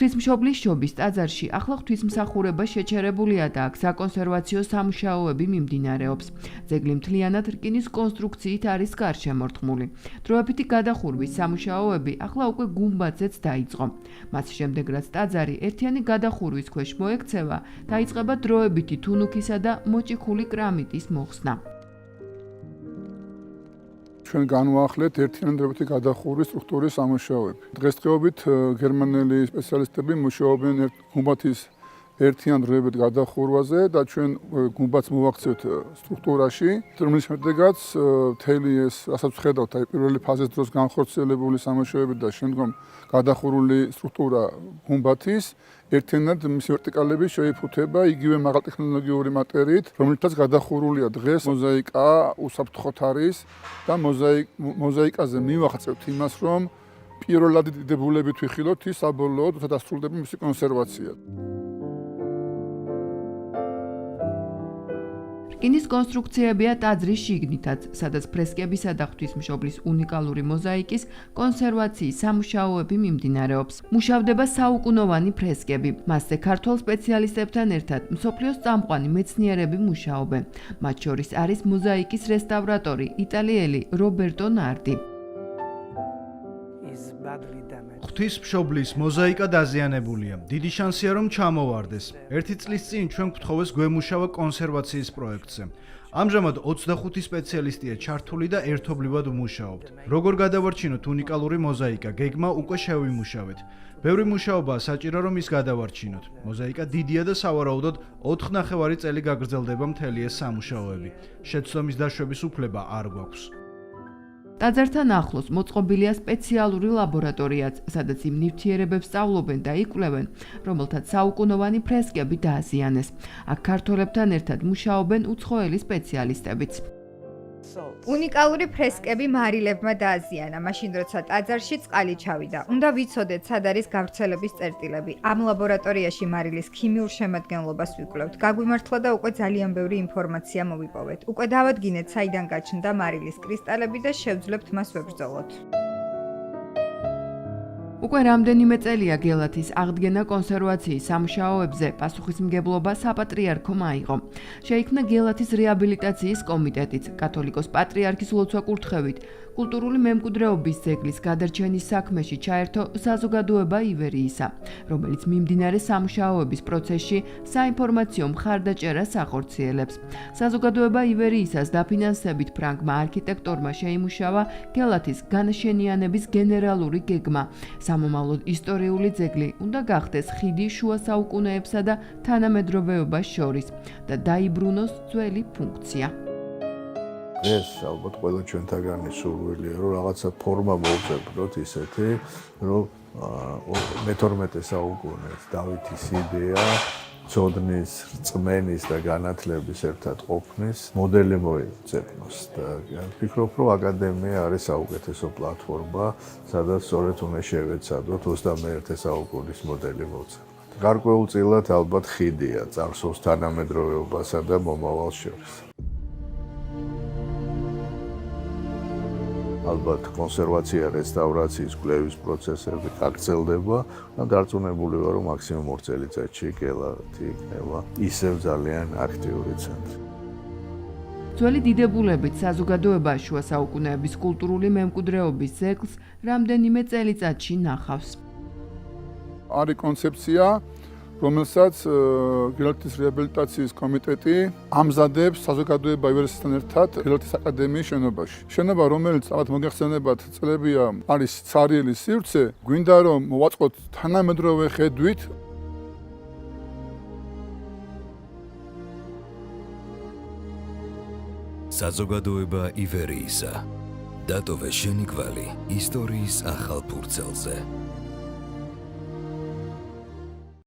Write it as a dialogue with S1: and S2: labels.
S1: ღვთისმშობლის შობის ტაძარში ახლა ღვთისმსახურება შეჩერებულია და აქ საკონსერვაციო სამუშაოები მიმდინარეობს. ძეგლი მთლიანად რკინის კონსტრუქციით არის გარშემორტყმული. დროებითი გადახურვის სამუშაოები ახლა უკვე გუმბათზეც დაიწყო. მას შემდეგ რაც ტაძარი ერთიანი გადახურვის ქვეშ მოექცევა, დაიწყება დროებითი თუნუქისა და მოჭიქული კრამიტის მოხსნა.
S2: ჩვენ განვაახლეთ ერთიანადროებითი გადახურვის სტრუქტურის სამუშაოები. დღესდღეობით გერმანელი სპეციალისტები მუშაობენ გუმბათის ერთიანადროებით გადახურვაზე და ჩვენ გუმბათს მოვაქცევთ სტრუქტურაში, რომლის შემდეგაც მთელი ეს, რასაც ვხედავთ, პირველი ფაზის დროს განხორციელებული სამუშაოები და შემდგომ გადახურული სტრუქტურა გუმბათის ერთიანად მისი ვერტიკალები შეიფუთება იგივე მაღალტექნოლოგიური მატერიით, რომლითაც გადახურულია დღეს მოზაიკა უსაფრთხოდ არის და მოზაიკაზე მივახცევთ იმას, რომ პირველად დიდებულებით ვიხილოთ ის საბოლოოდ დასრულდება მისი კონსერვაცია.
S1: რკინის კონსტრუქციებია ტაძრის შიგნითაც, სადაც ფრესკებისა და ღვთისმშობლის უნიკალური მოზაიკის კონსერვაციის სამუშაოები მიმდინარეობს. მუშავდება საუკუნოვანი ფრესკები. მასზე ქართველ სპეციალისტებთან ერთად მსოფლიოს წამყვანი მეცნიერები მუშაობენ. მათ შორის არის მოზაიკის რესტავრატორი, იტალიელი რობერტო ნარდი.
S3: ღვთისმშობლის მოზაიკა დაზიანებულია. დიდი შანსია რომ ჩამოვარდეს. ერთი წლის წინ ჩვენ გვთხოვეს გვემუშავა კონსერვაციის პროექტზე. ამჟამად 25 სპეციალისტია ჩართული და ერთობლივად ვმუშაობთ. როგორ გადავარჩინოთ უნიკალური მოზაიკა, გეგმა უკვე შევიმუშავეთ. ბევრი მუშაობაა საჭირო რომ ის გადავარჩინოთ. მოზაიკა დიდია და სავარაუდოდ 4,5 წელი გაგრძელდება მთელი ეს სამუშაოები. შეცდომის დაშვების უფლება არ გვაქვს.
S1: ტაძართან ახლოს მოწყობილია სპეციალური ლაბორატორიაც, სადაც იმ ნივთიერებებს სწავლობენ და იკვლევენ, რომელთაც საუკუნოვანი ფრესკები დააზიანეს. აქ ქართველებთან ერთად მუშაობენ უცხოელი სპეციალისტებიც.
S4: უნიკალური ფრესკები მარილებმა დააზიანა, მაშინ როცა ტაძარში წყალი ჩავიდა. უნდა ვიცოდეთ, სად არის გავრცელების წერტილები. ამ ლაბორატორიაში მარილის ქიმიურ შემადგენლობას ვიკვლევთ. გაგვიმართლა და უკვე ძალიან ბევრი ინფორმაცია მოვიპოვეთ. უკვე დავადგინეთ, საიდან გაჩნდა მარილის კრისტალები და შევძლებთ მას ვებრძოლოთ.
S1: უკვე რამდენიმე წელია გელათის აღდგენა კონსერვაციის სამუშაოებზე პასუხისმგებლობა საპატრიარქომ აიღო. შეიქმნა გელათის რეაბილიტაციის კომიტეტიც, კათოლიკოს პატრიარქის ლოცვა-კურთხევით, კულტურული მემკვიდრეობის ძეგლის გადარჩენის საქმეში ჩაერთო საზოგადოება ივერიისა, რომელიც მიმდინარე სამუშაოების პროცესში საინფორმაციო მხარდაჭერას ახორციელებს. საზოგადოება ივერიისას დაფინანსებით ფრანგმა არქიტექტორმა შეიმუშავა გელათის განშენიანების გენერალური გეგმა. სამომავლოდ ისტორიული ძეგლი უნდა გახდეს ხიდი შუა საუკუნეებსა და თანამედროვეობას შორის და დაიბრუნოს ძველი ფუნქცია.
S5: ეს ალბათ ყველა ჩვენთაგანი სურვილია, რომ რაღაცა ფორმა მოვუწებდოთ ისეთი, რომ მე-12 საუკუნეს დავითის იდეა ცოდნის, რწმენის და განათლების ერთად ყოფნის მოდელი მოიძებნოს და ვფიქრობ, რომ აკადემია არის საუკეთესო პლატფორმა, სადაც სწორედ უნდა შევეცადოთ 21 საუკუნის მოდელი მოვუწებნოთ. გარკვეულწილად ალბათ ხიდია წარსულს თანამედროვეობასა და მომავალს შორის. ალბათ კონსერვაცია, რესტავრაციის, კვლევის პროცესები გაგრძელდება და დარწმუნებული ვარ, რომ მაქსიმუმ 2 წელიწადში გელათი იქნება ისევ ძალიან აქტიური ცენტრი.
S1: ძველი დიდებულებით საზოგადოება შუა საუკუნეების კულტურული მემკვიდრეობის ძეგლს რამდენიმე წელიწადში ნახავს.
S2: არის კონცეფცია, რომელსაც გელათის რეაბილიტაციის კომიტეტი ამზადებს საზოგადოება ივერსისთან ერთად გელათის აკადემიის შენობაში. შენობა, რომელიც ალბათ მოგეხსენებათ წლებია, არის ცარიელი სივრცე, გვინდა რომ მოვაწყოთ თანამედროვე ხედვით.
S6: საზოგადოება ივერიისა. დატოვე შენი კვალი ისტორიის ახალ ფურცელზე.